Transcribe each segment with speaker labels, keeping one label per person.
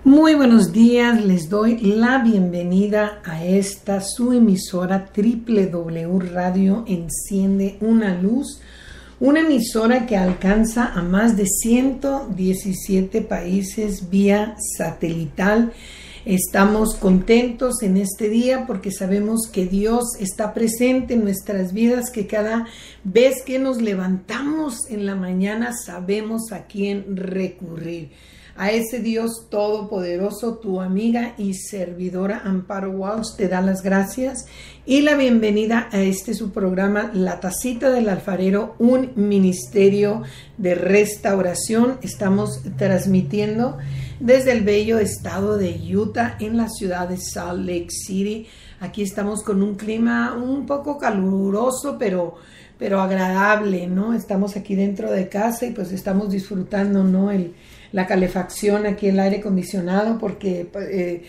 Speaker 1: Muy buenos días, les doy la bienvenida a esta su emisora www Radio Enciende una Luz, una emisora que alcanza a más de 117 países vía satelital. Estamos contentos en este día porque sabemos que Dios está presente en nuestras vidas, que cada vez que nos levantamos en la mañana sabemos a quién recurrir. A ese Dios todopoderoso, tu amiga y servidora Amparo Walsh te da las gracias y la bienvenida a su programa La Tacita del Alfarero, un ministerio de restauración. Estamos transmitiendo desde el bello estado de Utah en la ciudad de Salt Lake City. Aquí estamos con un clima un poco caluroso, pero agradable, ¿no? Estamos aquí dentro de casa y pues estamos disfrutando, ¿no? La calefacción, aquí el aire acondicionado, porque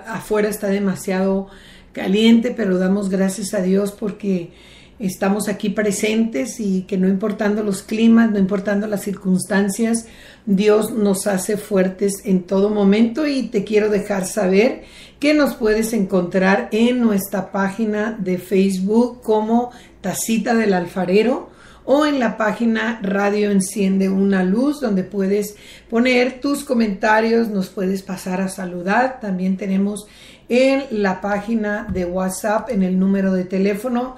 Speaker 1: afuera está demasiado caliente, pero damos gracias a Dios porque estamos aquí presentes y que no importando los climas, no importando las circunstancias, Dios nos hace fuertes en todo momento. Y te quiero dejar saber que nos puedes encontrar en nuestra página de Facebook como Tacita del Alfarero, o en la página Radio Enciende una Luz, donde puedes poner tus comentarios, nos puedes pasar a saludar. También tenemos en la página de WhatsApp, en el número de teléfono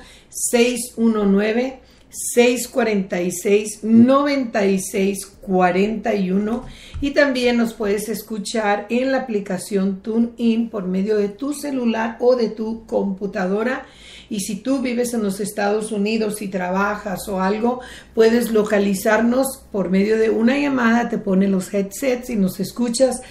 Speaker 1: 619-646-9641, y también nos puedes escuchar en la aplicación TuneIn por medio de tu celular o de tu computadora. Y si tú vives en los Estados Unidos y trabajas o algo, puedes localizarnos por medio de una llamada, te pones los headsets y nos escuchas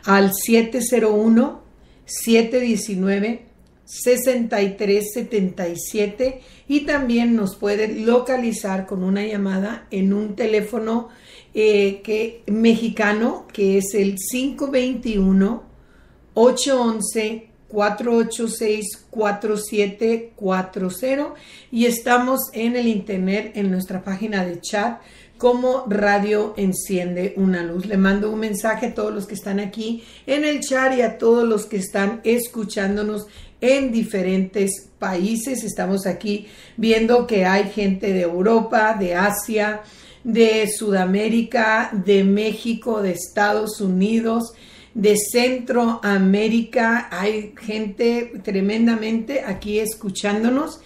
Speaker 1: al 701-719-6377, y también nos puedes localizar con una llamada en un teléfono mexicano, que es el 521-811-486-4740, y estamos en el internet en nuestra página de chat como Radio Enciende una Luz. Le mando un mensaje a todos los que están aquí en el chat y a todos los que están escuchándonos en diferentes países. Estamos aquí viendo que hay gente de Europa, de Asia, de Sudamérica, de México, de Estados Unidos, de Centroamérica. Hay gente tremendamente aquí escuchándonos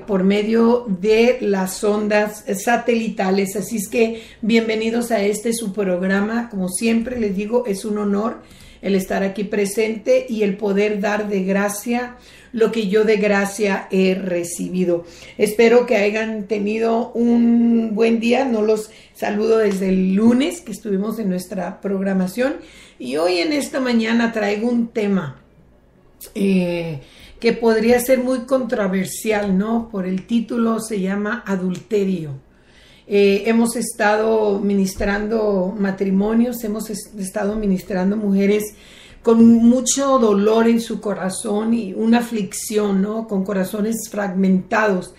Speaker 1: por medio de las ondas satelitales. Así es que bienvenidos a su programa. Como siempre les digo, es un honor el estar aquí presente y el poder dar de gracia lo que yo de gracia he recibido. Espero que hayan tenido un buen día. No los saludo desde el lunes que estuvimos en nuestra programación, y hoy en esta mañana traigo un tema que podría ser muy controversial, ¿no? Por el título se llama adulterio. Hemos estado ministrando matrimonios, hemos estado ministrando mujeres con mucho dolor en su corazón y una aflicción, ¿no? Con corazones fragmentados.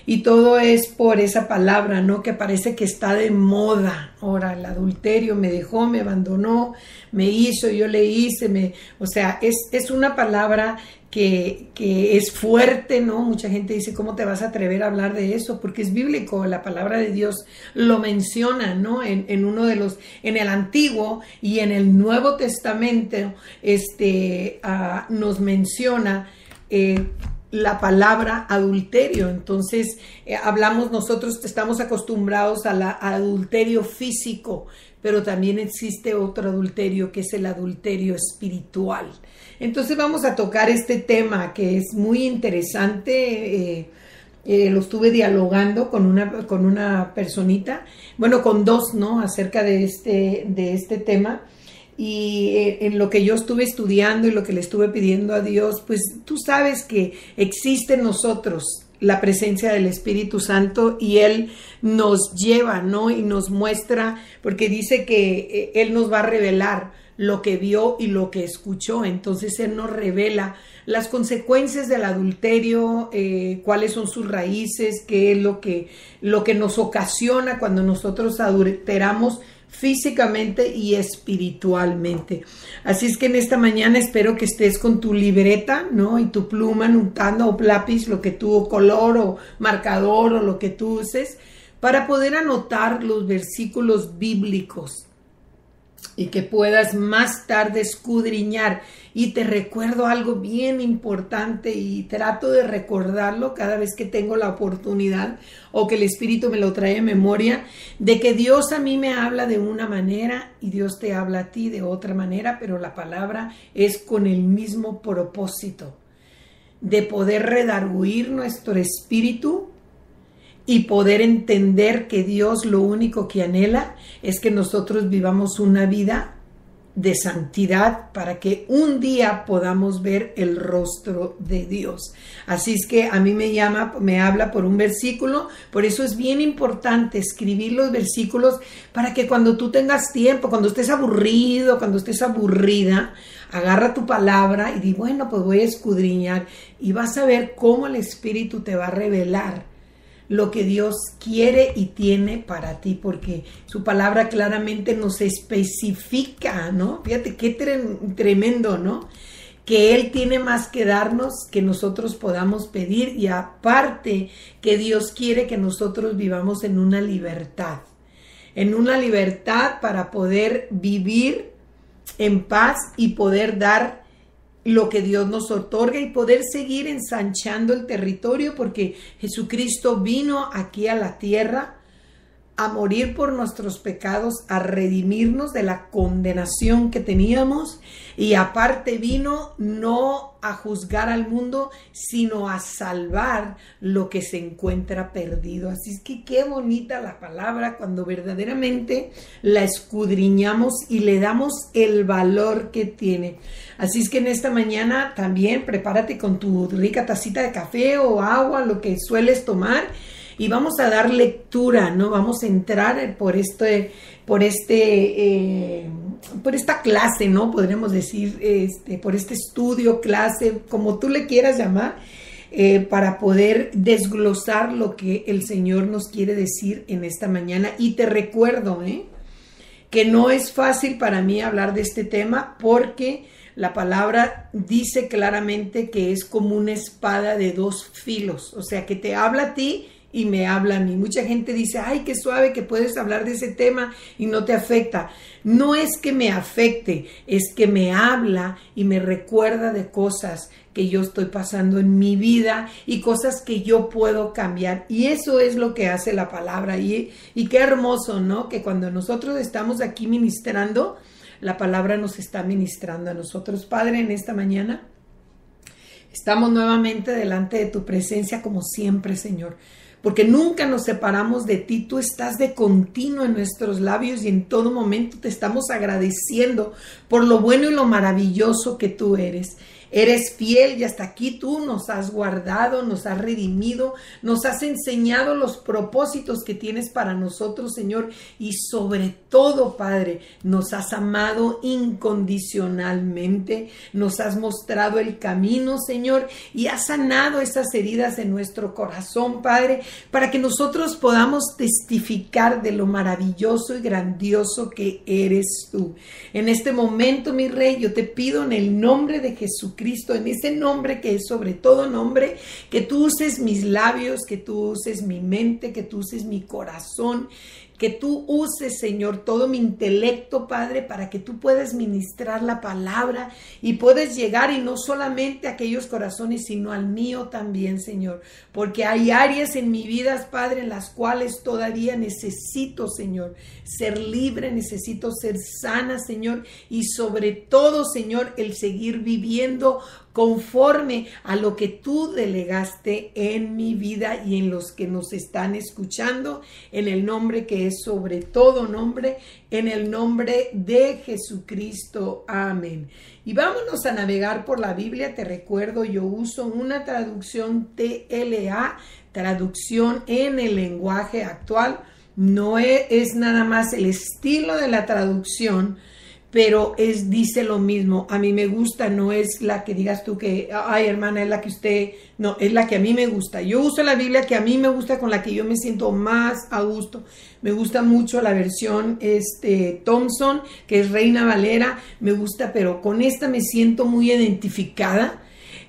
Speaker 1: Y todo es por esa palabra, ¿no? Que parece que está de moda. Ahora, el adulterio: me dejó, me abandonó, me hizo, yo le hice. O sea, es una palabra que es fuerte, ¿no? Mucha gente dice, ¿cómo te vas a atrever a hablar de eso? Porque es bíblico, la palabra de Dios lo menciona, ¿no? En el Antiguo y en el Nuevo Testamento, nos menciona la palabra adulterio. Entonces nosotros estamos acostumbrados al adulterio físico, pero también existe otro adulterio, que es el adulterio espiritual. Entonces vamos a tocar este tema que es muy interesante. Lo estuve dialogando con una personita, bueno, con dos, ¿no? Acerca de este tema. Y en lo que yo estuve estudiando y lo que le estuve pidiendo a Dios, pues tú sabes que existe en nosotros la presencia del Espíritu Santo, y Él nos lleva, ¿no? Y nos muestra, porque dice que Él nos va a revelar lo que vio y lo que escuchó. Entonces Él nos revela las consecuencias del adulterio, cuáles son sus raíces, qué es lo que nos ocasiona cuando nosotros adulteramos físicamente y espiritualmente. Así es que en esta mañana espero que estés con tu libreta, ¿no? Y tu pluma anotando, o lápiz, lo que tú, color o marcador o lo que tú uses, para poder anotar los versículos bíblicos y que puedas más tarde escudriñar. Y te recuerdo algo bien importante y trato de recordarlo cada vez que tengo la oportunidad o que el Espíritu me lo trae a memoria, de que Dios a mí me habla de una manera y Dios te habla a ti de otra manera, pero la palabra es con el mismo propósito de poder redarguir nuestro espíritu y poder entender que Dios lo único que anhela es que nosotros vivamos una vida de santidad para que un día podamos ver el rostro de Dios. Así es que a mí me habla por un versículo, por eso es bien importante escribir los versículos para que cuando tú tengas tiempo, cuando estés aburrido, cuando estés aburrida, agarra tu palabra y di, bueno, pues voy a escudriñar y vas a ver cómo el Espíritu te va a revelar lo que Dios quiere y tiene para ti, porque su palabra claramente nos especifica, ¿no? Fíjate qué tremendo, ¿no? Que Él tiene más que darnos que nosotros podamos pedir, y aparte que Dios quiere que nosotros vivamos en una libertad para poder vivir en paz y poder dar lo que Dios nos otorga y poder seguir ensanchando el territorio, porque Jesucristo vino aquí a la tierra a morir por nuestros pecados, a redimirnos de la condenación que teníamos, y aparte vino no a juzgar al mundo, sino a salvar lo que se encuentra perdido. Así es que qué bonita la palabra cuando verdaderamente la escudriñamos y le damos el valor que tiene. Así es que en esta mañana también prepárate con tu rica tacita de café o agua, lo que sueles tomar, y vamos a dar lectura, ¿no? Vamos a entrar por esta clase, ¿no? Podríamos decir, por este estudio, clase, como tú le quieras llamar, para poder desglosar lo que el Señor nos quiere decir en esta mañana. Y te recuerdo, que no es fácil para mí hablar de este tema, porque la palabra dice claramente que es como una espada de dos filos, o sea, que te habla a ti y me habla a mí. Mucha gente dice, ay, qué suave que puedes hablar de ese tema y no te afecta. No es que me afecte, es que me habla y me recuerda de cosas que yo estoy pasando en mi vida y cosas que yo puedo cambiar. Y eso es lo que hace la palabra. Y qué hermoso, ¿no? Que cuando nosotros estamos aquí ministrando, la palabra nos está ministrando a nosotros. Padre, en esta mañana estamos nuevamente delante de tu presencia como siempre, Señor, porque nunca nos separamos de ti. Tú estás de continuo en nuestros labios y en todo momento te estamos agradeciendo por lo bueno y lo maravilloso que tú eres. Eres fiel y hasta aquí tú nos has guardado, nos has redimido, nos has enseñado los propósitos que tienes para nosotros, Señor, y sobre todo, Padre, nos has amado incondicionalmente, nos has mostrado el camino, Señor, y has sanado esas heridas en nuestro corazón, Padre, para que nosotros podamos testificar de lo maravilloso y grandioso que eres tú. En este momento, mi Rey, yo te pido en el nombre de Jesucristo, en ese nombre que es sobre todo nombre, que tú uses mis labios, que tú uses mi mente, que tú uses mi corazón, que tú uses, Señor, todo mi intelecto, Padre, para que tú puedas ministrar la palabra y puedas llegar, y no solamente a aquellos corazones, sino al mío también, Señor, porque hay áreas en mi vida, Padre, en las cuales todavía necesito, Señor, ser libre, necesito ser sana, Señor, y sobre todo, Señor, el seguir viviendo conforme a lo que tú delegaste en mi vida y en los que nos están escuchando, en el nombre que es sobre todo nombre, en el nombre de Jesucristo. Amén. Y vámonos a navegar por la Biblia. Te recuerdo, yo uso una traducción TLA, traducción en el lenguaje actual. No es nada más el estilo de la traducción, pero dice lo mismo. A mí me gusta, no es la que digas tú que, ay hermana, es la que usted, no, es la que a mí me gusta. Yo uso la Biblia que a mí me gusta, con la que yo me siento más a gusto. Me gusta mucho la versión Thompson, que es Reina Valera, me gusta, pero con esta me siento muy identificada,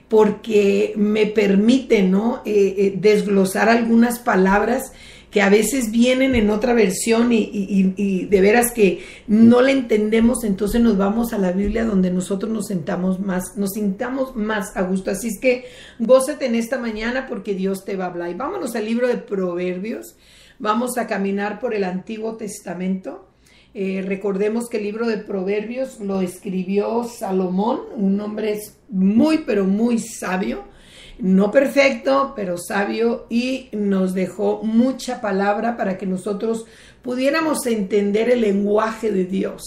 Speaker 1: porque me permite, ¿no? Desglosar algunas palabras que a veces vienen en otra versión y de veras que no la entendemos. Entonces nos vamos a la Biblia donde nosotros nos sintamos más a gusto. Así es que gózate en esta mañana, porque Dios te va a hablar. Y vámonos al libro de Proverbios. Vamos a caminar por el Antiguo Testamento. Recordemos que el libro de Proverbios lo escribió Salomón, un hombre muy, pero muy sabio. No perfecto, pero sabio, y nos dejó mucha palabra para que nosotros pudiéramos entender el lenguaje de Dios.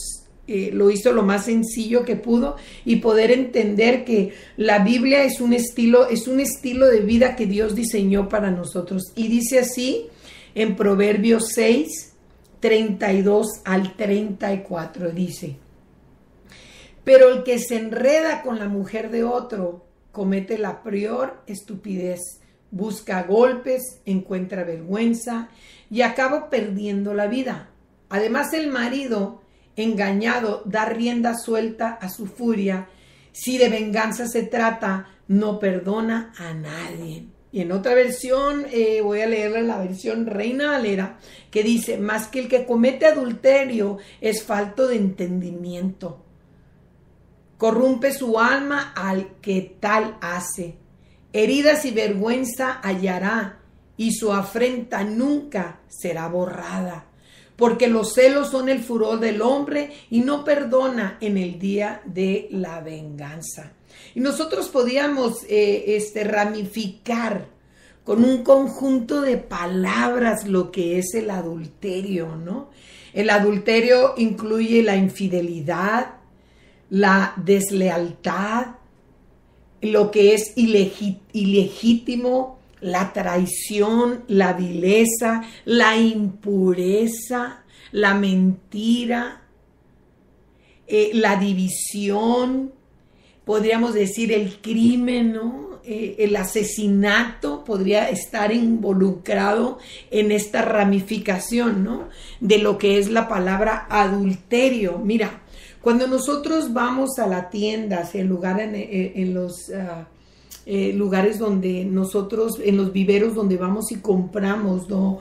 Speaker 1: Lo hizo lo más sencillo que pudo, y poder entender que la Biblia es un estilo de vida que Dios diseñó para nosotros. Y dice así en Proverbios 6, 32 al 34, dice: pero el que se enreda con la mujer de otro comete la peor estupidez, busca golpes, encuentra vergüenza y acaba perdiendo la vida. Además, el marido engañado da rienda suelta a su furia. Si de venganza se trata, no perdona a nadie. Y en otra versión, voy a leerle la versión Reina Valera, que dice: más que el que comete adulterio es falto de entendimiento. Corrompe su alma al que tal hace. Heridas y vergüenza hallará, y su afrenta nunca será borrada. Porque los celos son el furor del hombre, y no perdona en el día de la venganza. Y nosotros podíamos ramificar con un conjunto de palabras lo que es el adulterio, ¿no? El adulterio incluye la infidelidad, la deslealtad, lo que es ilegítimo, la traición, la vileza, la impureza, la mentira, la división, podríamos decir el crimen, ¿no? El asesinato podría estar involucrado en esta ramificación, ¿no? De lo que es la palabra adulterio. Mira, cuando nosotros vamos a la tienda, en los lugares donde nosotros, en los viveros donde vamos y compramos, ¿no?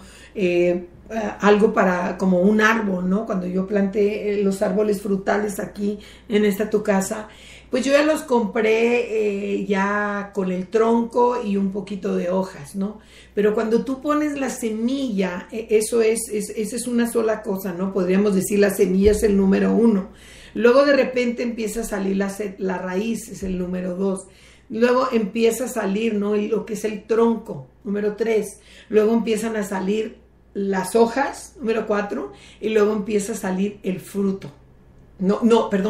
Speaker 1: Algo como un árbol, ¿no? Cuando yo planté los árboles frutales aquí en esta tu casa, pues yo ya los compré ya con el tronco y un poquito de hojas, ¿no? Pero cuando tú pones la semilla, esa es una sola cosa, ¿no? Podríamos decir la semilla es el número 1. Luego de repente empieza a salir la raíz, es el número 2. Luego empieza a salir, ¿no? Lo que es el tronco, número 3. Luego empiezan a salir las hojas, número 4. Y luego empieza a salir el fruto.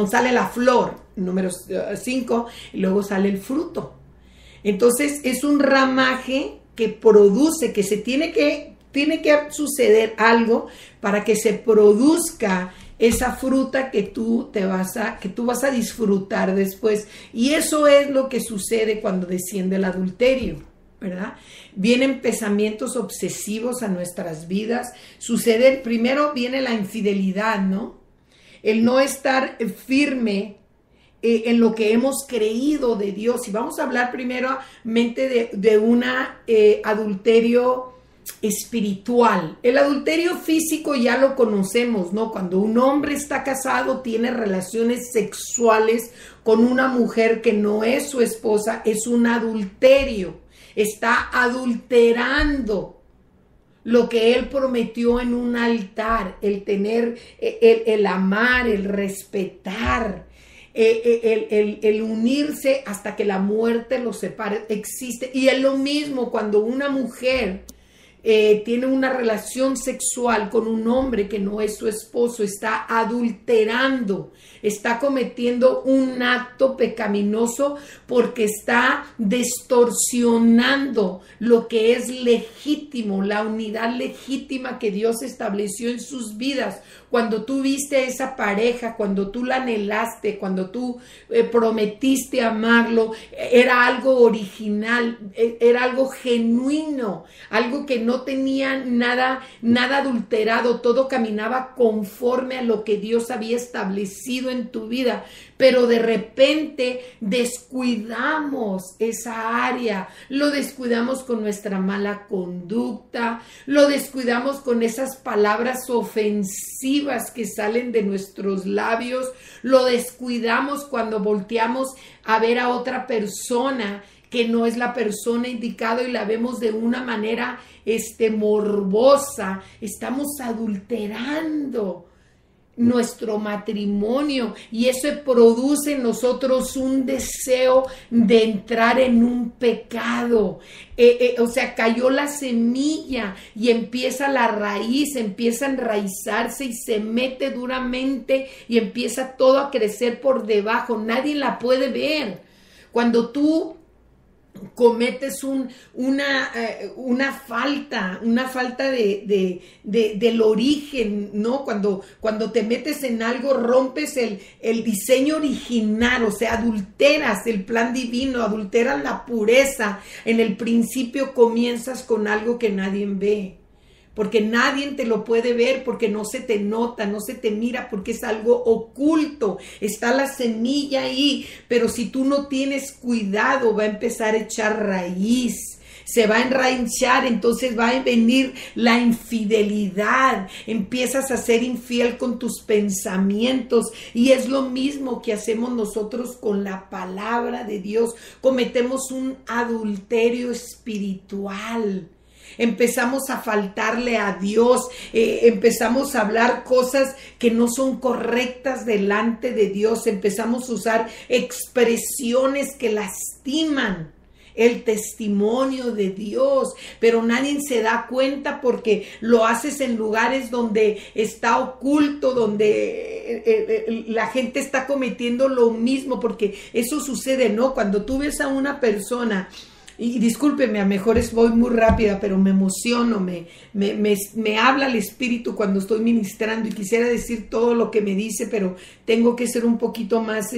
Speaker 1: Sale la flor, número 5. Y luego sale el fruto. Entonces es un ramaje que produce, que tiene que suceder algo para que se produzca esa fruta que tú vas a disfrutar después. Y eso es lo que sucede cuando desciende el adulterio, ¿verdad? Vienen pensamientos obsesivos a nuestras vidas. Primero viene la infidelidad, ¿no? El no estar firme en lo que hemos creído de Dios. Y vamos a hablar primeramente de un adulterio espiritual. El adulterio físico ya lo conocemos, ¿no? Cuando un hombre está casado, tiene relaciones sexuales con una mujer que no es su esposa, es un adulterio. Está adulterando lo que él prometió en un altar, el tener, el amar, el respetar, el unirse hasta que la muerte los separe, existe. Y es lo mismo cuando una mujer tiene una relación sexual con un hombre que no es su esposo, está adulterando, está cometiendo un acto pecaminoso porque está distorsionando lo que es legítimo, la unidad legítima que Dios estableció en sus vidas. Cuando tú viste a esa pareja, cuando tú la anhelaste, cuando tú prometiste amarlo, era algo original, era algo genuino, algo que no tenía nada adulterado, todo caminaba conforme a lo que Dios había establecido en tu vida. Pero de repente descuidamos esa área, lo descuidamos con nuestra mala conducta, lo descuidamos con esas palabras ofensivas que salen de nuestros labios, lo descuidamos cuando volteamos a ver a otra persona que no es la persona indicada y la vemos de una manera morbosa. Estamos adulterando nuestro matrimonio y eso produce en nosotros un deseo de entrar en un pecado. O sea, cayó la semilla y empieza la raíz, empieza a enraizarse y se mete duramente y empieza todo a crecer por debajo. Nadie la puede ver. Cuando tú cometes una falta del origen, ¿no? Cuando te metes en algo, rompes el diseño original, o sea, adulteras el plan divino, adulteras la pureza. En el principio comienzas con algo que nadie ve, porque nadie te lo puede ver, porque no se te nota, no se te mira, porque es algo oculto. Está la semilla ahí, pero si tú no tienes cuidado, va a empezar a echar raíz, se va a enraizar, entonces va a venir la infidelidad, empiezas a ser infiel con tus pensamientos y es lo mismo que hacemos nosotros con la palabra de Dios. Cometemos un adulterio espiritual. Empezamos a faltarle a Dios, empezamos a hablar cosas que no son correctas delante de Dios, empezamos a usar expresiones que lastiman el testimonio de Dios, pero nadie se da cuenta porque lo haces en lugares donde está oculto, donde la gente está cometiendo lo mismo, porque eso sucede, ¿no? Cuando tú ves a una persona, y discúlpeme, a lo mejor voy muy rápida, pero me emociono, me habla el Espíritu cuando estoy ministrando y quisiera decir todo lo que me dice, pero tengo que ser un poquito más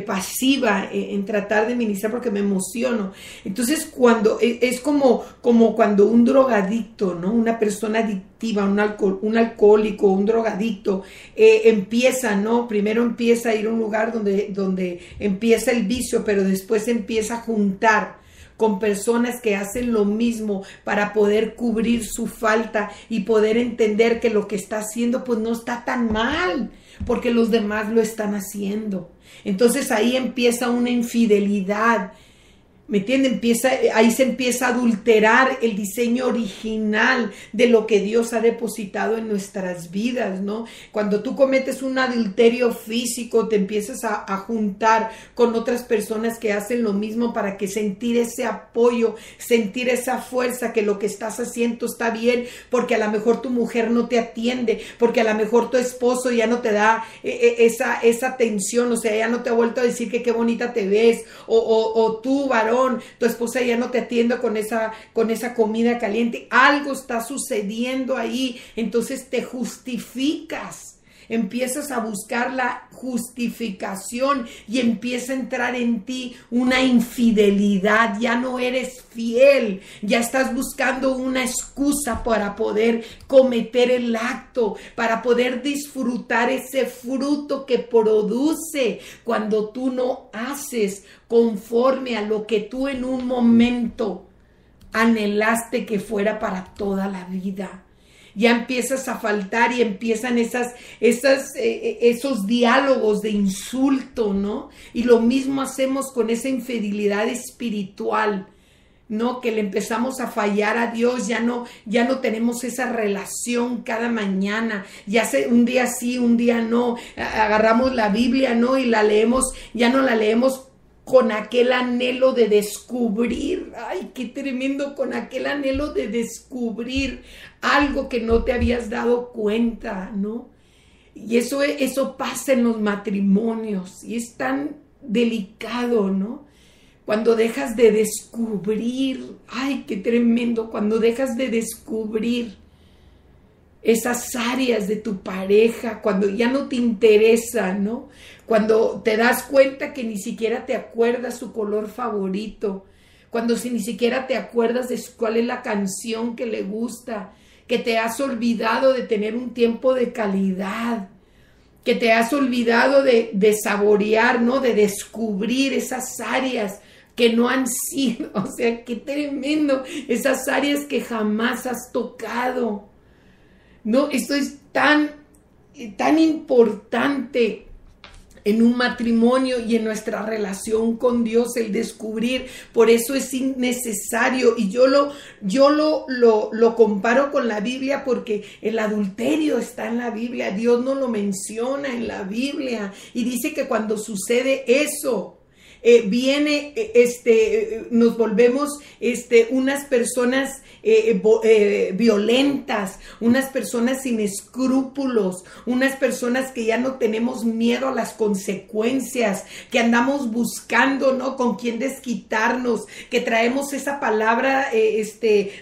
Speaker 1: pasiva en tratar de ministrar porque me emociono. Entonces, cuando es como cuando un drogadicto, ¿no? Una persona adictiva, un alcohólico, un drogadicto, empieza, ¿no? Primero empieza a ir a un lugar donde empieza el vicio, pero después empieza a juntar con personas que hacen lo mismo para poder cubrir su falta y poder entender que lo que está haciendo pues no está tan mal, porque los demás lo están haciendo. Entonces ahí empieza una infidelidad. ¿Me entienden? Ahí se empieza a adulterar el diseño original de lo que Dios ha depositado en nuestras vidas, ¿no? Cuando tú cometes un adulterio físico, te empiezas a juntar con otras personas que hacen lo mismo para que sentir ese apoyo, sentir esa fuerza que lo que estás haciendo está bien, porque a lo mejor tu mujer no te atiende, porque a lo mejor tu esposo ya no te da esa atención, o sea, ya no te ha vuelto a decir que qué bonita te ves, o tú, varón, tu esposa ya no te atiende con esa comida caliente. Algo está sucediendo ahí, entonces te justificas, empiezas a buscar la justificación y empieza a entrar en ti una infidelidad. Ya no eres fiel, ya estás buscando una excusa para poder cometer el acto, para poder disfrutar ese fruto que produce cuando tú no haces conforme a lo que tú en un momento anhelaste que fuera para toda la vida. Ya empiezas a faltar y empiezan esos diálogos de insulto, ¿no? Y lo mismo hacemos con esa infidelidad espiritual, ¿no? Que le empezamos a fallar a Dios, ya no tenemos esa relación cada mañana, un día sí, un día no, agarramos la Biblia, ¿no? Y la leemos, ya no la leemos con aquel anhelo de descubrir, ay, qué tremendo, con aquel anhelo de descubrir algo que no te habías dado cuenta, ¿no? Y eso pasa en los matrimonios y es tan delicado, ¿no? Cuando dejas de descubrir, ay, qué tremendo, cuando dejas de descubrir esas áreas de tu pareja, cuando ya no te interesa, ¿no? Cuando te das cuenta que ni siquiera te acuerdas su color favorito, cuando ni siquiera te acuerdas de cuál es la canción que le gusta, que te has olvidado de tener un tiempo de calidad, que te has olvidado de saborear, ¿no? De descubrir esas áreas que no han sido, o sea, qué tremendo, esas áreas que jamás has tocado. No, esto es tan importante en un matrimonio y en nuestra relación con Dios, el descubrir. Por eso es innecesario, y yo lo comparo con la Biblia, porque el adulterio está en la Biblia, Dios no lo menciona en la Biblia, y dice que cuando sucede eso, nos volvemos unas personas violentas, unas personas sin escrúpulos, unas personas que ya no tenemos miedo a las consecuencias, que andamos buscando, ¿no?, con quién desquitarnos, que traemos esa palabra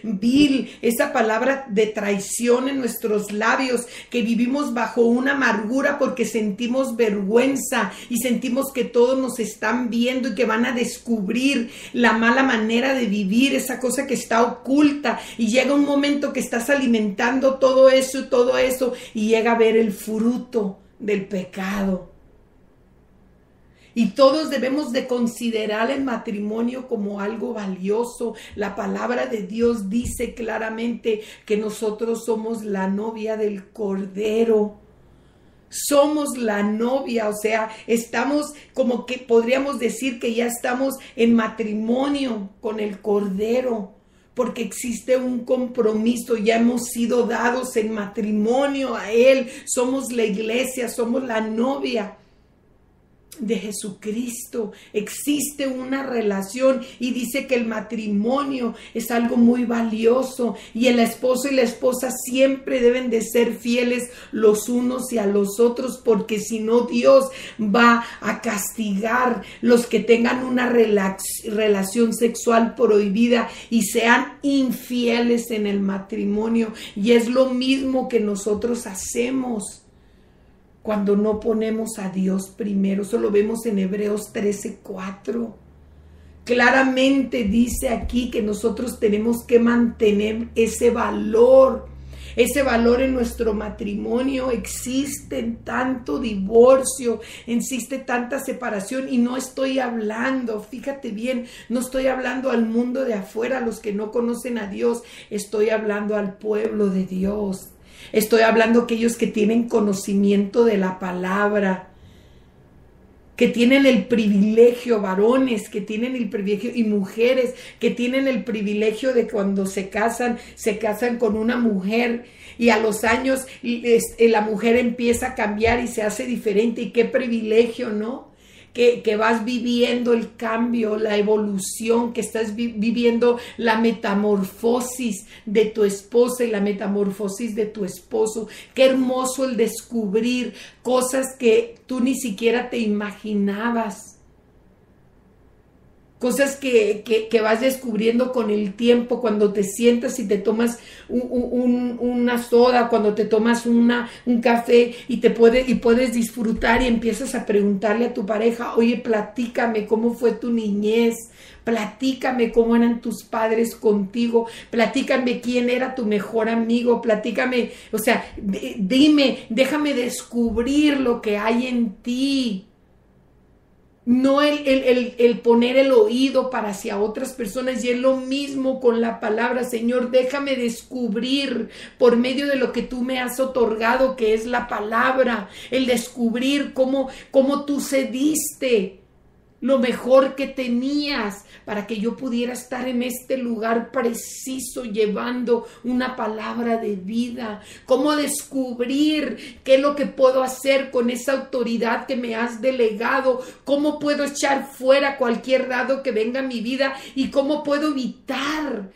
Speaker 1: vil, esa palabra de traición en nuestros labios, que vivimos bajo una amargura porque sentimos vergüenza y sentimos que todos nos están viendo y que van a descubrir la mala manera de vivir, esa cosa que está oculta, y llega un momento que estás alimentando todo eso y llega a ver el fruto del pecado. Y todos debemos de considerar el matrimonio como algo valioso. La palabra de Dios dice claramente que nosotros somos la novia del Cordero. Somos la novia, o sea, estamos, como que podríamos decir que ya estamos en matrimonio con el Cordero, porque existe un compromiso, ya hemos sido dados en matrimonio a Él, somos la iglesia, somos la novia de Jesucristo. Existe una relación, y dice que el matrimonio es algo muy valioso, y el esposo y la esposa siempre deben de ser fieles los unos y a los otros, porque si no, Dios va a castigar los que tengan una relación sexual prohibida y sean infieles en el matrimonio. Y es lo mismo que nosotros hacemos cuando no ponemos a Dios primero. Eso lo vemos en Hebreos 13:4. Claramente dice aquí que nosotros tenemos que mantener ese valor en nuestro matrimonio. Existe tanto divorcio, existe tanta separación, y no estoy hablando, fíjate bien, no estoy hablando al mundo de afuera, a los que no conocen a Dios, estoy hablando al pueblo de Dios. Estoy hablando de aquellos que tienen conocimiento de la palabra, que tienen el privilegio, varones que tienen el privilegio, y mujeres que tienen el privilegio de cuando se casan con una mujer, y a los años la mujer empieza a cambiar y se hace diferente. Y qué privilegio, ¿no? Que vas viviendo el cambio, la evolución, que estás viviendo la metamorfosis de tu esposa y la metamorfosis de tu esposo. Qué hermoso el descubrir cosas que tú ni siquiera te imaginabas. Cosas que vas descubriendo con el tiempo, cuando te sientas y te tomas una soda, cuando te tomas un café y puedes disfrutar, y empiezas a preguntarle a tu pareja: oye, platícame cómo fue tu niñez, platícame cómo eran tus padres contigo, platícame quién era tu mejor amigo, platícame, o sea, dime, déjame descubrir lo que hay en ti. No el poner el oído para hacia otras personas. Y es lo mismo con la palabra. Señor, déjame descubrir por medio de lo que tú me has otorgado, que es la palabra, el descubrir cómo tú cediste
Speaker 2: lo mejor que tenías para que yo pudiera estar en este lugar preciso llevando una palabra de vida. Cómo descubrir qué es lo que puedo hacer con esa autoridad que me has delegado. Cómo puedo echar fuera cualquier dardo que venga a mi vida y cómo puedo evitar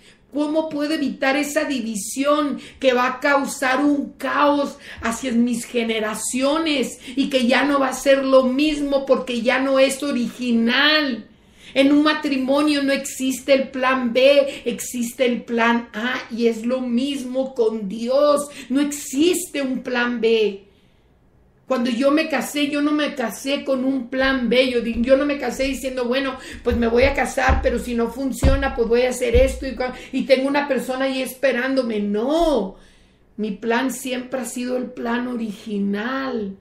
Speaker 2: esa división que va a causar un caos hacia mis generaciones y que ya no va a ser lo mismo porque ya no es original. En un matrimonio no existe el plan B, existe el plan A y es lo mismo con Dios. No existe un plan B. Cuando yo me casé, yo no me casé con un plan B, yo no me casé diciendo, bueno, pues me voy a casar, pero si no funciona, pues voy a hacer esto y tengo una persona ahí esperándome. No, mi plan siempre ha sido el plan original.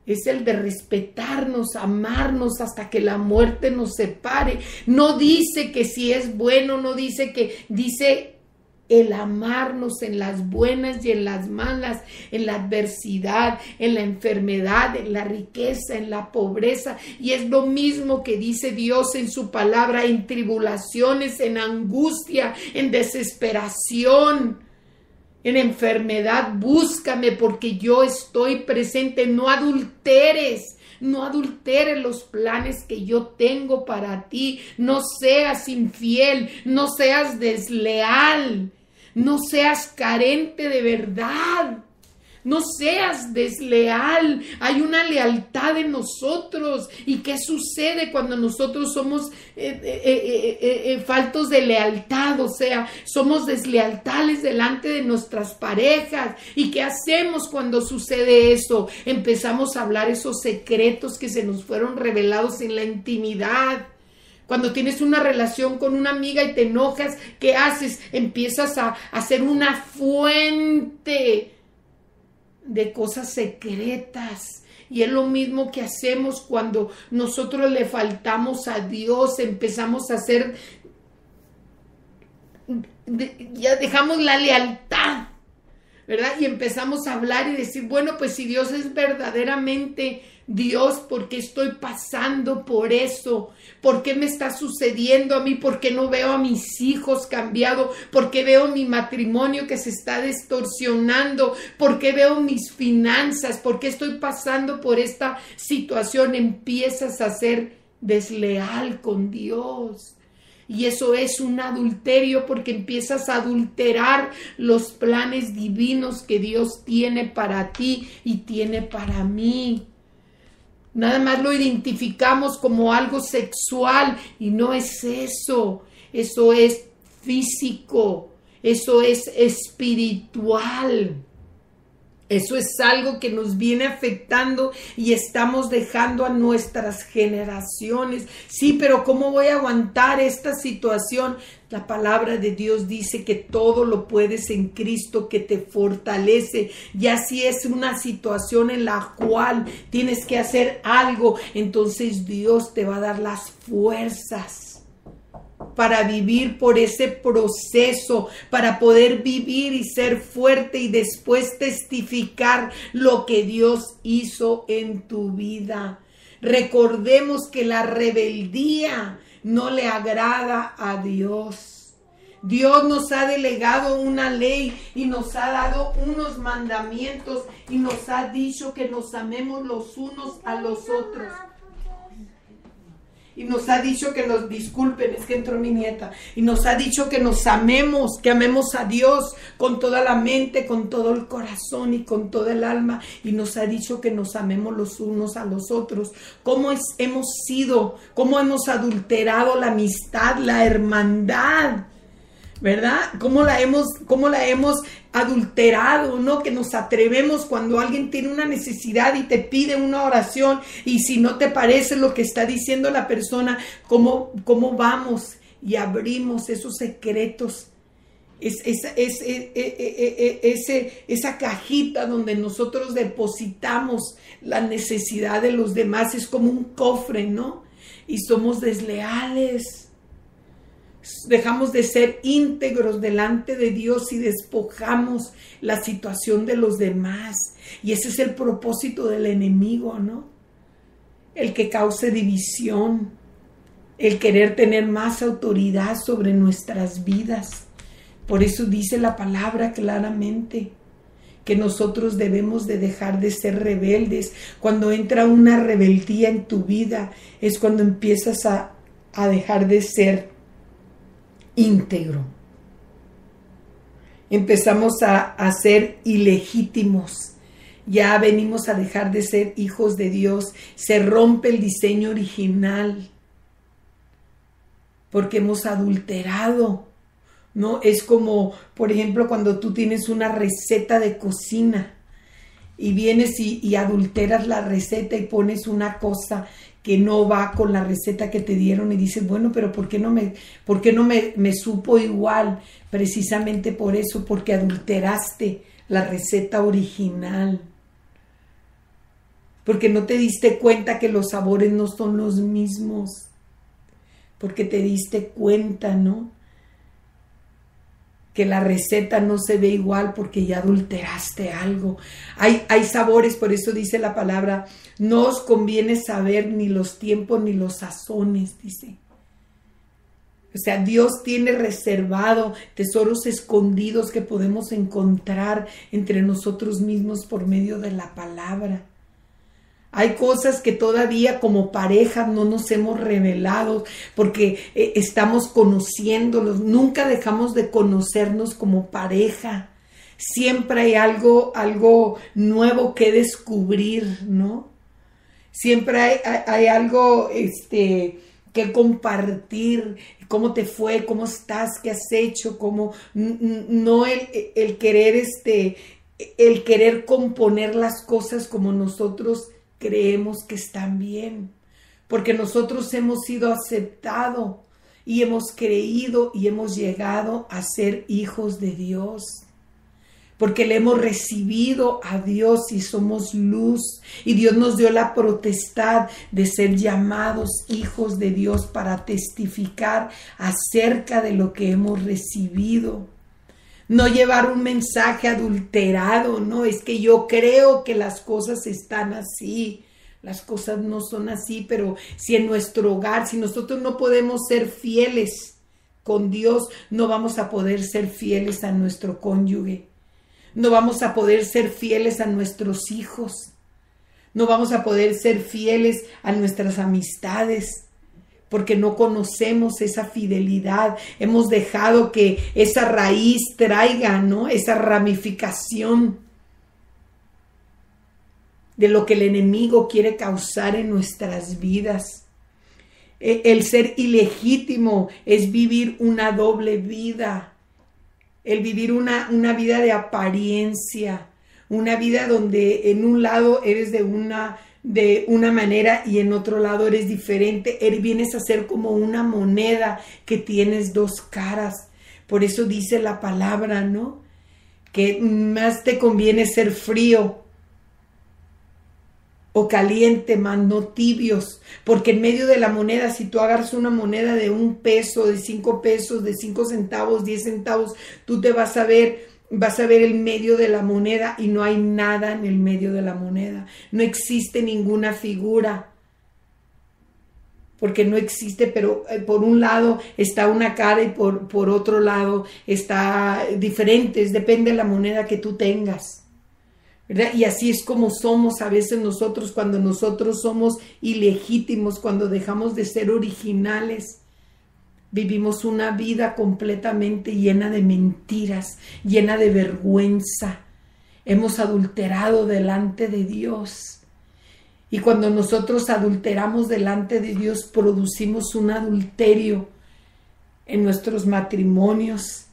Speaker 2: Es el de respetarnos, amarnos hasta que la muerte nos separe. No dice que si es bueno, no dice que, dice el amarnos en las buenas y en las malas, en la adversidad, en la enfermedad, en la riqueza, en la pobreza. Y es lo mismo que dice Dios en su palabra, en tribulaciones, en angustia, en desesperación, en enfermedad. Búscame porque yo estoy presente. No adulteres. No adulteres los planes que yo tengo para ti. No seas infiel, no seas desleal, no seas carente de verdad. No seas desleal. Hay una lealtad en nosotros. ¿Y qué sucede cuando nosotros somos faltos de lealtad? O sea, somos deslealtades delante de nuestras parejas. ¿Y qué hacemos cuando sucede eso? Empezamos a hablar esos secretos que se nos fueron revelados en la intimidad. Cuando tienes una relación con una amiga y te enojas, ¿qué haces? Empiezas a hacer una fuente de cosas secretas. Y es lo mismo que hacemos cuando nosotros le faltamos a Dios. Empezamos a hacer, ya dejamos la lealtad, ¿verdad? Y empezamos a hablar y decir, bueno, pues si Dios es verdaderamente Dios, ¿por qué estoy pasando por eso? ¿Por qué me está sucediendo a mí? ¿Por qué no veo a mis hijos cambiado? ¿Por qué veo mi matrimonio que se está distorsionando? ¿Por qué veo mis finanzas? ¿Por qué estoy pasando por esta situación? Empiezas a ser desleal con Dios. Y eso es un adulterio porque empiezas a adulterar los planes divinos que Dios tiene para ti y tiene para mí. Nada más lo identificamos como algo sexual y no es eso. Eso es físico, eso es espiritual. Eso es algo que nos viene afectando y estamos dejando a nuestras generaciones. Sí, pero ¿cómo voy a aguantar esta situación? La palabra de Dios dice que todo lo puedes en Cristo que te fortalece. Ya si es una situación en la cual tienes que hacer algo, entonces Dios te va a dar las fuerzas para vivir por ese proceso, para poder vivir y ser fuerte y después testificar lo que Dios hizo en tu vida. Recordemos que la rebeldía no le agrada a Dios. Dios nos ha delegado una ley y nos ha dado unos mandamientos y nos ha dicho que nos amemos los unos a los otros. Y nos ha dicho que nos disculpen, es que entró mi nieta, y nos ha dicho que nos amemos, que amemos a Dios con toda la mente, con todo el corazón y con toda el alma, y nos ha dicho que nos amemos los unos a los otros. ¿Cómo hemos sido? ¿Cómo hemos adulterado la amistad, la hermandad? ¿Verdad? ¿Cómo la hemos adulterado, ¿no? Que nos atrevemos cuando alguien tiene una necesidad y te pide una oración y si no te parece lo que está diciendo la persona, ¿cómo vamos y abrimos esos secretos? Esa cajita donde nosotros depositamos la necesidad de los demás es como un cofre, ¿no? Y somos desleales. Dejamos de ser íntegros delante de Dios y despojamos la situación de los demás. Y ese es el propósito del enemigo, ¿no?
Speaker 1: el que cause división, el querer tener más autoridad sobre nuestras vidas. Por eso dice la palabra claramente que nosotros debemos de dejar de ser rebeldes. Cuando entra una rebeldía en tu vida es cuando empiezas a dejar de ser íntegro. Empezamos a ser ilegítimos. Ya venimos a dejar de ser hijos de Dios. Se rompe el diseño original porque hemos adulterado, ¿no? Es como, por ejemplo, cuando tú tienes una receta de cocina y vienes y adulteras la receta y pones una cosa que no va con la receta que te dieron y dices, bueno, pero ¿por qué no me supo igual? Precisamente por eso, porque adulteraste la receta original. Porque no te diste cuenta que los sabores no son los mismos. Porque te diste cuenta, ¿no? Que la receta no se ve igual porque ya adulteraste algo. Hay sabores, por eso dice la palabra, no os conviene saber ni los tiempos ni los sazones, dice. O sea, Dios tiene reservado tesoros escondidos que podemos encontrar entre nosotros mismos por medio de la palabra. Hay cosas que todavía como pareja no nos hemos revelado porque estamos conociéndolos. Nunca dejamos de conocernos como pareja. Siempre hay algo nuevo que descubrir, ¿no? Siempre hay algo que compartir. ¿Cómo te fue? ¿Cómo estás? ¿Qué has hecho? No el querer componer las cosas como nosotros creemos que están bien, porque nosotros hemos sido aceptados y hemos creído y hemos llegado a ser hijos de Dios, porque le hemos recibido a Dios y somos luz, y Dios nos dio la potestad de ser llamados hijos de Dios para testificar acerca de lo que hemos recibido. No llevar un mensaje adulterado, no, es que yo creo que las cosas están así. Las cosas no son así, pero si en nuestro hogar, si nosotros no podemos ser fieles con Dios, no vamos a poder ser fieles a nuestro cónyuge. No vamos a poder ser fieles a nuestros hijos. No vamos a poder ser fieles a nuestras amistades. Porque no conocemos esa fidelidad, hemos dejado que esa raíz traiga, ¿no? Esa ramificación de lo que el enemigo quiere causar en nuestras vidas. El ser ilegítimo es vivir una doble vida, el vivir una vida de apariencia, una vida donde en un lado eres de una manera y en otro lado eres diferente. Vienes a ser como una moneda que tienes dos caras. Por eso dice la palabra, ¿no? Que más te conviene ser frío o caliente, más no tibios. Porque en medio de la moneda, si tú agarras una moneda de 1 peso, de 5 pesos, de 5 centavos, 10 centavos, tú te vas a ver el medio de la moneda y no hay nada en el medio de la moneda. No existe ninguna figura. Porque no existe, pero por un lado está una cara y por otro lado está diferente. Depende de la moneda que tú tengas, ¿verdad? Y así es como somos a veces nosotros, cuando nosotros somos ilegítimos, cuando dejamos de ser originales. Vivimos una vida completamente llena de mentiras, llena de vergüenza. Hemos adulterado delante de Dios. Y cuando nosotros adulteramos delante de Dios, producimos un adulterio en nuestros matrimonios.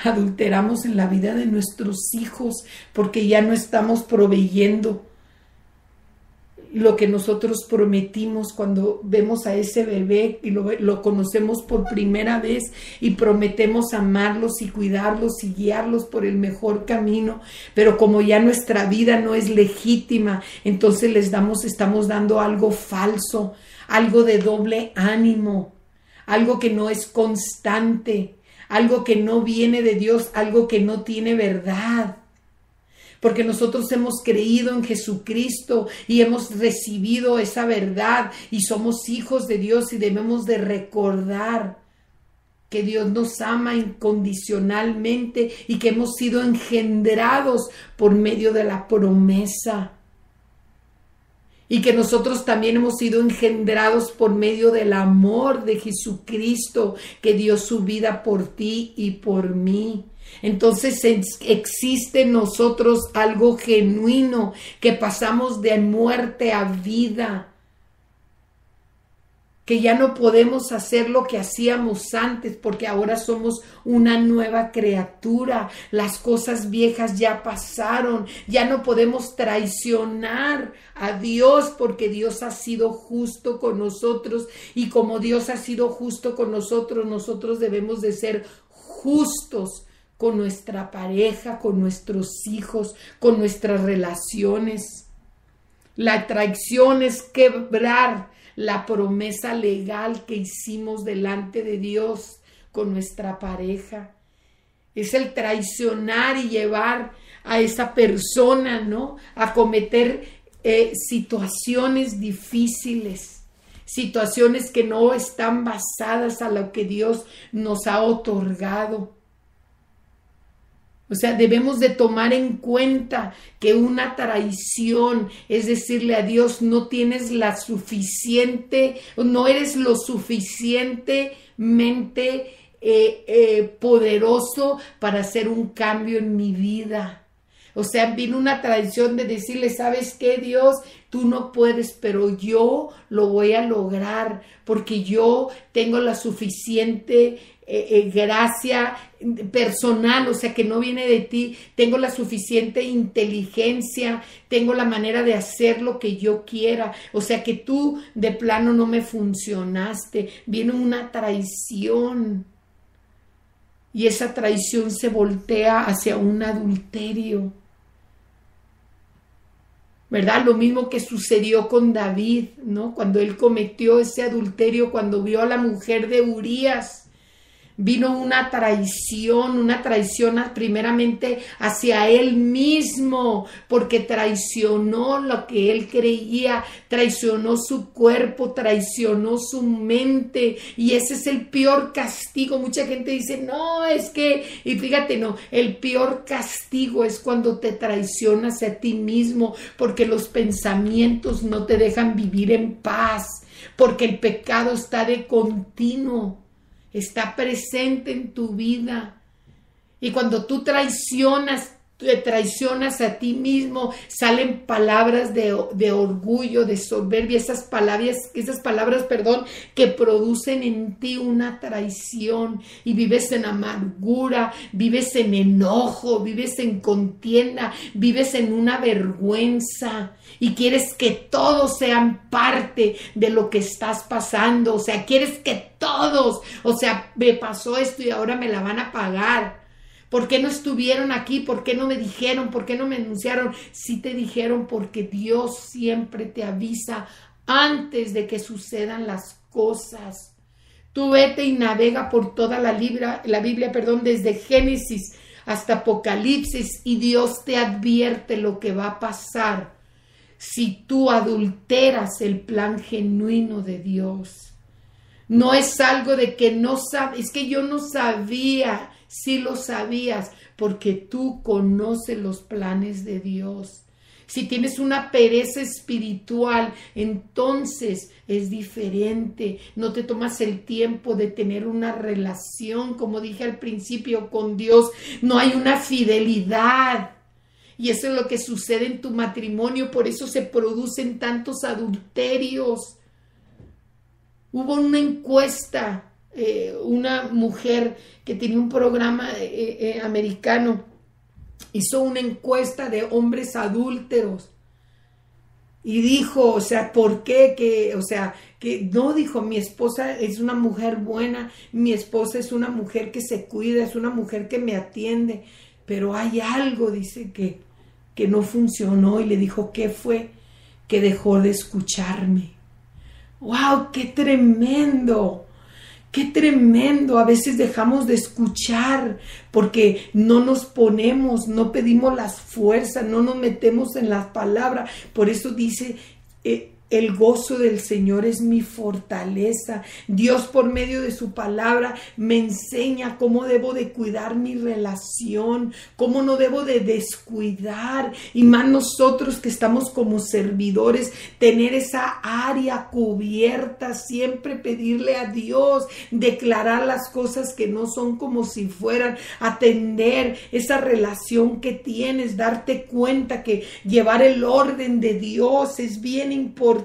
Speaker 1: Adulteramos en la vida de nuestros hijos porque ya no estamos proveyendo lo que nosotros prometimos cuando vemos a ese bebé y lo conocemos por primera vez y prometemos amarlos y cuidarlos y guiarlos por el mejor camino, pero como ya nuestra vida no es legítima, entonces estamos dando algo falso, algo de doble ánimo, algo que no es constante, algo que no viene de Dios, algo que no tiene verdad.
Speaker 2: porque nosotros hemos creído en Jesucristo y hemos recibido esa verdad y somos hijos de Dios y debemos de recordar que Dios nos ama incondicionalmente y que hemos sido engendrados por medio de la promesa. Y que nosotros también hemos sido engendrados por medio del amor de Jesucristo, que dio su vida por ti y por mí. Entonces existe en nosotros algo genuino, que pasamos de muerte a vida, que ya no podemos hacer lo que hacíamos antes, porque ahora somos una nueva criatura. Las cosas viejas ya pasaron, ya no podemos traicionar a Dios, porque Dios ha sido justo con nosotros, y como Dios ha sido justo con nosotros, nosotros debemos de ser justos con nuestra pareja, con nuestros hijos, con nuestras relaciones. La traición es quebrar la promesa legal que hicimos delante de Dios con nuestra pareja. Es el traicionar y llevar a esa persona, ¿no?, a cometer situaciones difíciles, situaciones que no están basadas a lo que Dios nos ha otorgado. O sea, debemos de tomar en cuenta que una traición es decirle a Dios, no tienes la suficiente, no eres lo suficientemente poderoso para hacer un cambio en mi vida. O sea, vino una traición de decirle, ¿sabes qué, Dios? Tú no puedes, pero yo lo voy a lograr porque yo tengo la suficiente gracia personal, o sea, que no viene de ti. Tengo la suficiente inteligencia, tengo la manera de hacer lo que yo quiera. O sea, que tú de plano no me funcionaste. Viene una traición. Y esa traición se voltea hacia un adulterio, ¿verdad? Lo mismo que sucedió con David, ¿no? Cuando él cometió ese adulterio, cuando vio a la mujer de Urías, vino una traición primeramente hacia él mismo, porque traicionó lo que él creía, traicionó su cuerpo, traicionó su mente, y ese es el peor castigo. Mucha gente dice, no, es que, y fíjate, no, el peor castigo es cuando te traicionas a ti mismo, porque los pensamientos no te dejan vivir en paz, porque el pecado está de continuo. Está presente en tu vida. Y cuando tú te traicionas a ti mismo, salen palabras de orgullo, de soberbia, esas palabras, que producen en ti una traición, y vives en amargura, vives en enojo, vives en contienda, vives en una vergüenza, y quieres que todos sean parte de lo que estás pasando. O sea, quieres que todos, o sea, me pasó esto y ahora me la van a pagar. ¿Por qué no estuvieron aquí? ¿Por qué no me dijeron? ¿Por qué no me anunciaron? Sí te dijeron, porque Dios siempre te avisa antes de que sucedan las cosas. Tú vete y navega por toda la Biblia, desde Génesis hasta Apocalipsis, y Dios te advierte lo que va a pasar si tú adulteras el plan genuino de Dios. No es algo de que no sabes, es que yo no sabía. Sí lo sabías, porque tú conoces los planes de Dios. Si tienes una pereza espiritual, entonces es diferente. No te tomas el tiempo de tener una relación, como dije al principio, con Dios. No hay una fidelidad. Y eso es lo que sucede en tu matrimonio. Por eso se producen tantos adulterios. Hubo una encuesta. Una mujer que tenía un programa americano hizo una encuesta de hombres adúlteros y dijo, o sea, ¿por qué? Que no, dijo, mi esposa es una mujer buena, mi esposa es una mujer que se cuida, es una mujer que me atiende, pero hay algo, dice, que no funcionó. Y le dijo, ¿qué fue? Que dejó de escucharme. ¡Wow! ¡Qué tremendo! Qué tremendo, a veces dejamos de escuchar porque no nos ponemos, no pedimos las fuerzas, no nos metemos en las palabras. Por eso dice, el gozo del Señor es mi fortaleza. Dios por medio de su palabra me enseña cómo debo de cuidar mi relación, cómo no debo de descuidar. Y más nosotros que estamos como servidores, tener esa área cubierta, siempre pedirle a Dios, declarar las cosas que no son como si fueran, atender esa relación que tienes, darte cuenta que llevar el orden de Dios es bien importante.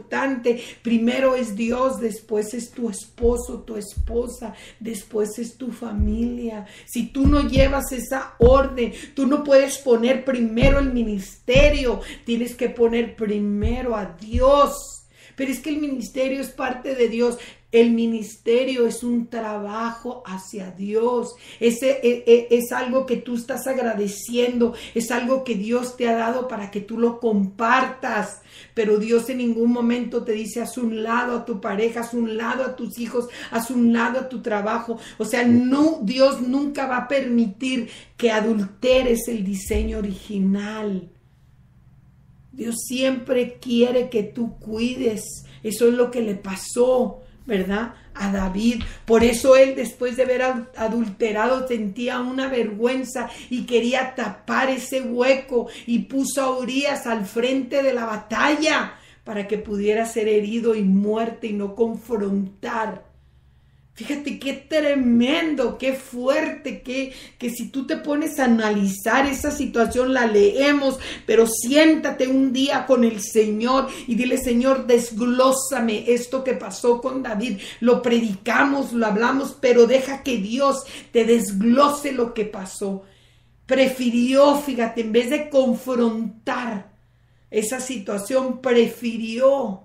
Speaker 2: Primero es Dios, después es tu esposo, tu esposa, después es tu familia. Si tú no llevas esa orden, tú no puedes poner primero el ministerio, tienes que poner primero a Dios. Pero es que el ministerio es parte de Dios. El ministerio es un trabajo hacia Dios. Es algo que tú estás agradeciendo. Es algo que Dios te ha dado para que tú lo compartas. Pero Dios en ningún momento te dice, haz un lado a tu pareja, haz un lado a tus hijos, haz un lado a tu trabajo. O sea, no, Dios nunca va a permitir que adulteres el diseño original. Dios siempre quiere que tú cuides. Eso es lo que le pasó, ¿verdad?, a David. Por eso él, después de haber adulterado, sentía una vergüenza y quería tapar ese hueco y puso a Urías al frente de la batalla para que pudiera ser herido y muerto y no confrontar. Fíjate qué tremendo, qué fuerte, que si tú te pones a analizar esa situación, la leemos, pero siéntate un día con el Señor y dile, Señor, desglósame esto que pasó con David. Lo predicamos, lo hablamos, pero deja que Dios te desglose lo que pasó. Prefirió, fíjate, en vez de confrontar esa situación, prefirió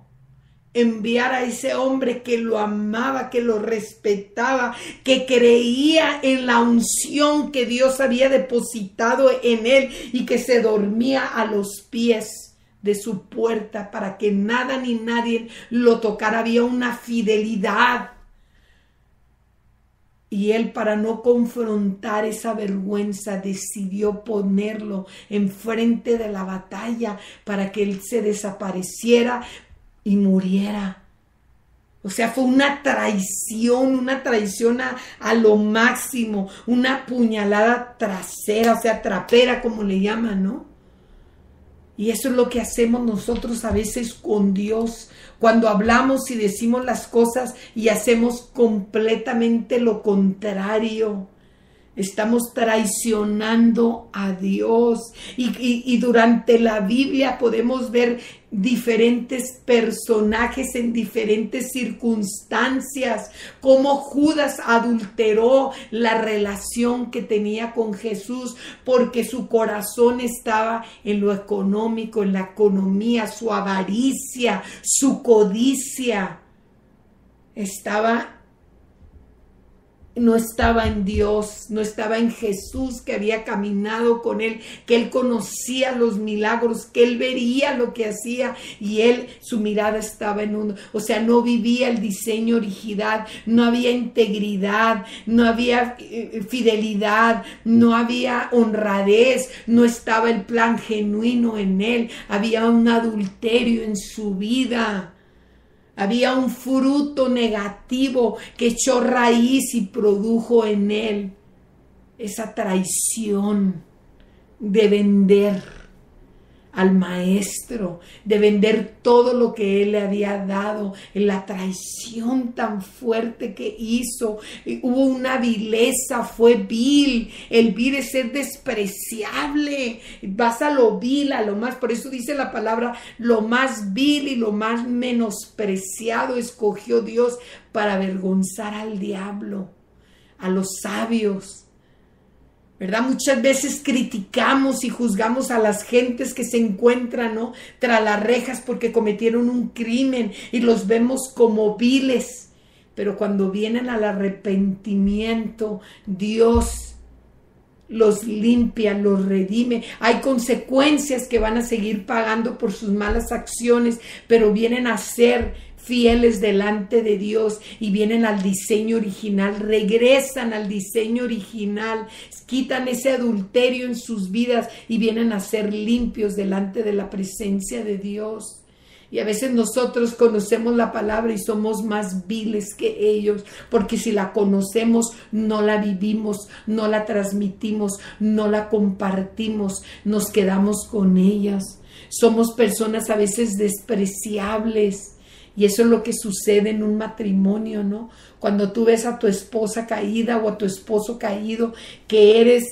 Speaker 2: enviar a ese hombre que lo amaba, que lo respetaba, que creía en la unción que Dios había depositado en él y que se dormía a los pies de su puerta para que nada ni nadie lo tocara. Había una fidelidad. Y él, para no confrontar esa vergüenza, decidió ponerlo enfrente de la batalla para que él se desapareciera y muriera. O sea, fue una traición a lo máximo, una puñalada trasera, o sea, trapera, como le llaman, ¿no? Y eso es lo que hacemos nosotros a veces con Dios, cuando hablamos y decimos las cosas y hacemos completamente lo contrario. Estamos traicionando a Dios. Y durante la Biblia podemos ver diferentes personajes en diferentes circunstancias, cómo Judas adulteró la relación que tenía con Jesús porque su corazón estaba en lo económico, en la economía, su avaricia, su codicia. No estaba en Dios, no estaba en Jesús, que había caminado con él, que él conocía los milagros, que él veía lo que hacía y su mirada estaba en uno. O sea, no vivía el diseño original, no había integridad, no había fidelidad, no había honradez, no estaba el plan genuino en él, había un adulterio en su vida. Había un fruto negativo que echó raíz y produjo en él esa traición de vender al maestro, de vender todo lo que él le había dado, en la traición tan fuerte que hizo. Hubo una vileza, fue vil. El vil es ser despreciable. Vas a lo vil, a lo más, por eso dice la palabra, lo más vil y lo más menospreciado escogió Dios para avergonzar al diablo, a los sabios. ¿Verdad? Muchas veces criticamos y juzgamos a las gentes que se encuentran, ¿no?, tras las rejas porque cometieron un crimen y los vemos como viles. Pero cuando vienen al arrepentimiento, Dios los limpia, los redime. Hay consecuencias que van a seguir pagando por sus malas acciones, pero vienen a ser fieles delante de Dios y vienen al diseño original, regresan al diseño original, quitan ese adulterio en sus vidas y vienen a ser limpios delante de la presencia de Dios. Y a veces nosotros conocemos la palabra y somos más viles que ellos, porque si la conocemos, no la vivimos, no la transmitimos, no la compartimos, nos quedamos con ellas. Somos personas a veces despreciables. Y eso es lo que sucede en un matrimonio, ¿no? Cuando tú ves a tu esposa caída o a tu esposo caído, que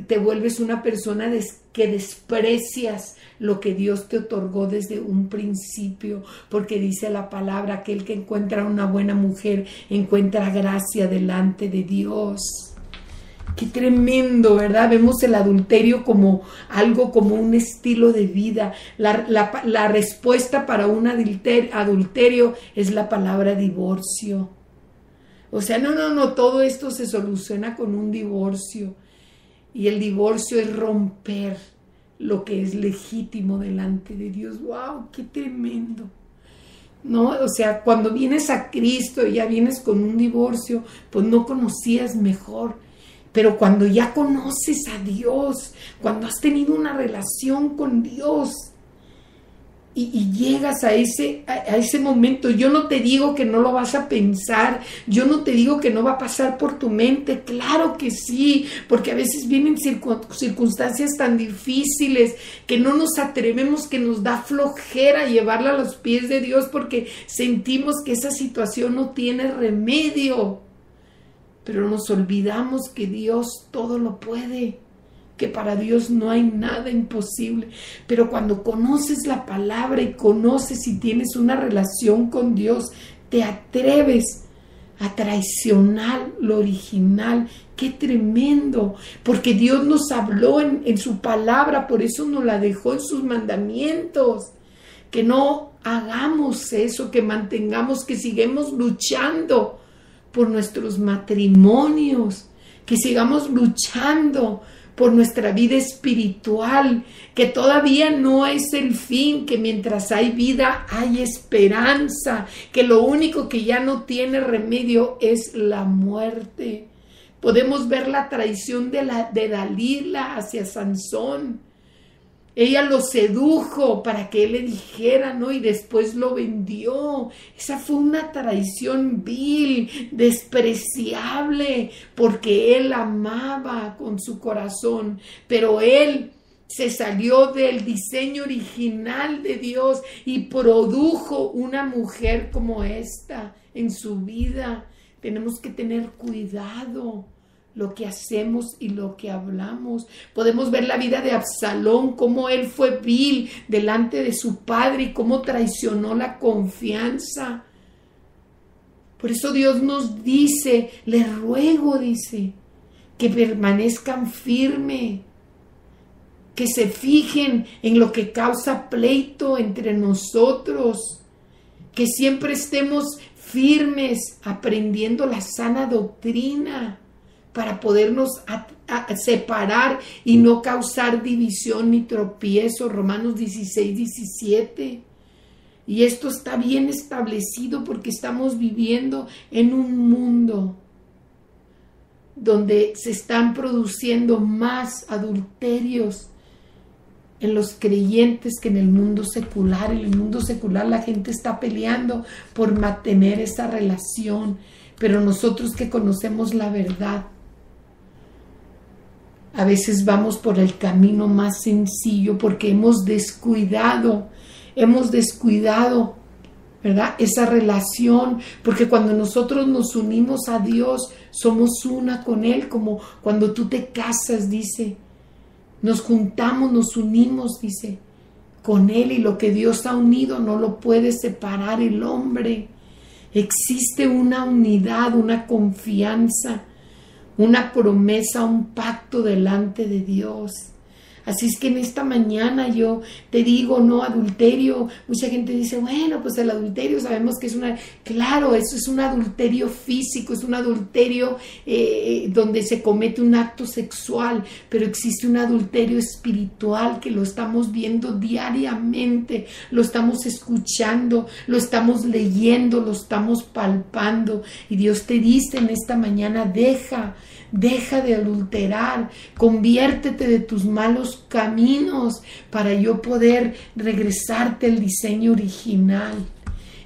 Speaker 2: te vuelves una persona que desprecias lo que Dios te otorgó desde un principio, porque dice la palabra, aquel que encuentra una buena mujer encuentra gracia delante de Dios. Qué tremendo, ¿verdad? Vemos el adulterio como algo, como un estilo de vida. La respuesta para un adulterio es la palabra divorcio. O sea, no, todo esto se soluciona con un divorcio. Y el divorcio es romper lo que es legítimo delante de Dios. ¡Wow! ¡Qué tremendo! ¿No? O sea, cuando vienes a Cristo y ya vienes con un divorcio, pues no conocías mejor. Pero cuando ya conoces a Dios, cuando has tenido una relación con Dios y llegas a ese momento, yo no te digo que no lo vas a pensar, yo no te digo que no va a pasar por tu mente, claro que sí, porque a veces vienen circunstancias tan difíciles que no nos atrevemos, que nos da flojera llevarla a los pies de Dios porque sentimos que esa situación no tiene remedio. Pero nos olvidamos que Dios todo lo puede, que para Dios no hay nada imposible. Pero cuando conoces la palabra y conoces y tienes una relación con Dios, te atreves a traicionar lo original. ¡Qué tremendo! Porque Dios nos habló en su palabra, por eso nos la dejó en sus mandamientos. Que no hagamos eso, que mantengamos, que sigamos luchando por nuestros matrimonios, que sigamos luchando por nuestra vida espiritual, que todavía no es el fin, que mientras hay vida hay esperanza, que lo único que ya no tiene remedio es la muerte. Podemos ver la traición de Dalila hacia Sansón. Ella lo sedujo para que él le dijera, ¿no? Y después lo vendió. Esa fue una traición vil, despreciable, porque él amaba con su corazón, pero él se salió del diseño original de Dios y produjo una mujer como esta en su vida. Tenemos que tener cuidado lo que hacemos y lo que hablamos. Podemos ver la vida de Absalón, cómo él fue vil delante de su padre y cómo traicionó la confianza. Por eso Dios nos dice, les ruego, dice, que permanezcan firmes, que se fijen en lo que causa pleito entre nosotros, que siempre estemos firmes aprendiendo la sana doctrina, para podernos separar y no causar división ni tropiezo. Romanos 16, 17. Y esto está bien establecido porque estamos viviendo en un mundo donde se están produciendo más adulterios en los creyentes que en el mundo secular. En el mundo secular la gente está peleando por mantener esa relación, pero nosotros que conocemos la verdad, a veces vamos por el camino más sencillo porque hemos descuidado, ¿verdad? Esa relación, porque cuando nosotros nos unimos a Dios, somos una con Él, como cuando tú te casas, dice, nos juntamos, nos unimos, dice, con Él, y lo que Dios ha unido no lo puede separar el hombre. Existe una unidad, una confianza, una promesa, un pacto delante de Dios. Así es que en esta mañana yo te digo, no, adulterio. Mucha gente dice, bueno, pues el adulterio sabemos que es claro, eso es un adulterio físico, es un adulterio donde se comete un acto sexual, pero existe un adulterio espiritual que lo estamos viendo diariamente, lo estamos escuchando, lo estamos leyendo, lo estamos palpando. Y Dios te dice en esta mañana, deja de adulterar, conviértete de tus malos caminos para yo poder regresarte al diseño original.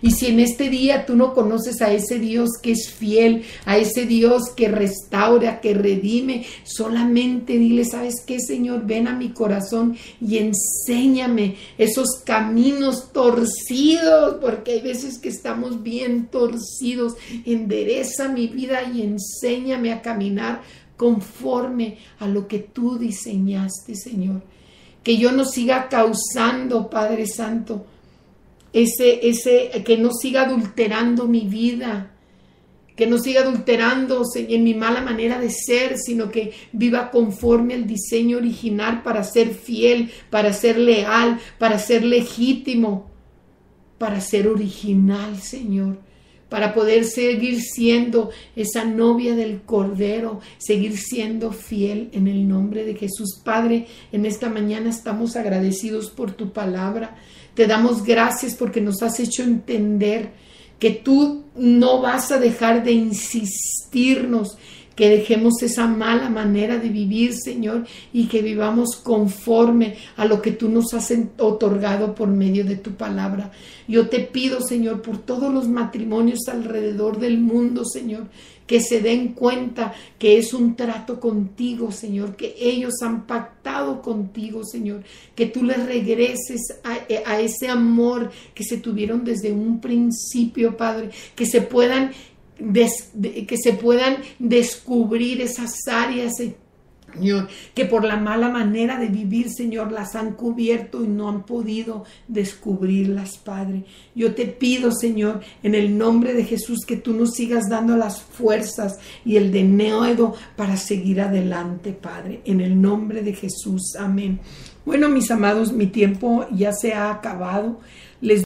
Speaker 2: Y si en este día tú no conoces a ese Dios que es fiel, a ese Dios que restaura, que redime, solamente dile, ¿sabes qué, Señor? Ven a mi corazón y enséñame esos caminos torcidos, porque hay veces que estamos bien torcidos. Endereza mi vida y enséñame a caminar conforme a lo que tú diseñaste, Señor. Que yo no siga causando, Padre Santo, que no siga adulterando mi vida, que no siga adulterando en mi mala manera de ser, sino que viva conforme al diseño original para ser fiel, para ser leal, para ser legítimo, para ser original, Señor, para poder seguir siendo esa novia del Cordero, seguir siendo fiel en el nombre de Jesús. Padre, en esta mañana estamos agradecidos por tu palabra. Te damos gracias porque nos has hecho entender que tú no vas a dejar de insistirnos, que dejemos esa mala manera de vivir, Señor, y que vivamos conforme a lo que tú nos has otorgado por medio de tu palabra. Yo te pido, Señor, por todos los matrimonios alrededor del mundo, Señor, que se den cuenta que es un trato contigo, Señor, que ellos han pactado contigo, Señor, que tú les regreses a ese amor que se tuvieron desde un principio, Padre, que se puedan descubrir esas áreas, Señor, que por la mala manera de vivir, Señor, las han cubierto y no han podido descubrirlas, Padre. Yo te pido, Señor, en el nombre de Jesús, que tú nos sigas dando las fuerzas y el denuedo para seguir adelante, Padre, en el nombre de Jesús. Amén. Bueno, mis amados, mi tiempo ya se ha acabado. Les